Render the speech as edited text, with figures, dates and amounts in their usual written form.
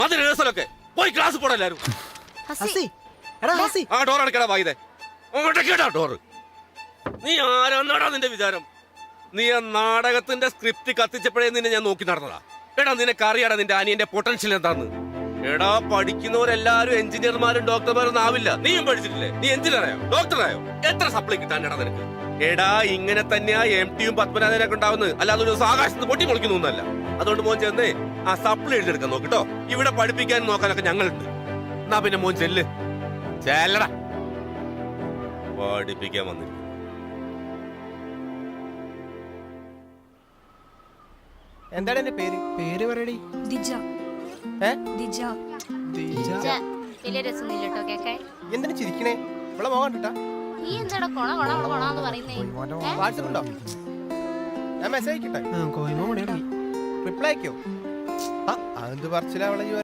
അത് റിഹേഴ്സലൊക്കെ പോയി ക്ലാസ് പോടാ എല്ലാരും. ആ ഡോർ അടക്കടാ വായിതേ. ഡോറ്. നീ ആരാന്നാടാ നിന്റെ വിചാരം? നീ ആ നാടകത്തിന്റെ സ്ക്രിപ്റ്റ് കത്തിച്ചപ്പോഴേ നിന്നെ ഞാൻ നോക്കി നടന്നതാ. എടാ നിനക്ക് അറിയാടാ നിന്റെ അനിയന്റെ പൊട്ടൻഷ്യൽ എന്താന്ന്? എടാ പഠിക്കുന്നവരെല്ലാരും എഞ്ചിനീയർമാരും ഡോക്ടർമാരും ആവില്ല. നീയും പഠിച്ചിട്ടില്ലേ? നീ എഞ്ചിനീയറായോ ഡോക്ടറായോ? എത്ര സപ്ലൈ കിട്ടാനെടാ നിനക്ക്? എടാ ഇങ്ങനെ തന്നെയാ MTയും പത്മനാഭനൊക്കെ ഉണ്ടാവുന്നത്. അല്ലാതെ ഒരു ദിവസം ആകാശത്ത് പൊട്ടി മുളിക്കുന്നൊന്നല്ല. അതുകൊണ്ട് മോൻ ചെന്നേ ആ സപ്ലൈ എഴുതിയെടുക്കാൻ നോക്കിട്ടോ. ഇവിടെ പഠിപ്പിക്കാനും നോക്കാനൊക്കെ ഞങ്ങളുണ്ട്. എന്നാ പിന്നെ മോൻ ചെല്ല്. ചെല്ലടാ. പഠിപ്പിക്കാൻ വന്നിരിക്കും. എന്താണ് എന്റെ പേര്? പേര് പറയടി. ദിജ. ദിജ. വലിയ രസമൊന്നുമില്ല കേട്ടോ കേക്കാൻ. എന്തിനു ചിരിക്കണേ? ഇവിടെ പോകാൻ കിട്ടാ. നീ എന്താടാ കൊണാന്ന് പറയുന്നേ? വാട്സപ്പ് ഉണ്ടോ? ഞാൻ മെസ്സേജ് അയക്കട്ടെ. റിപ്ലൈ അയക്കോ? അതെന്ത് പറച്ചിലാ അവളെ?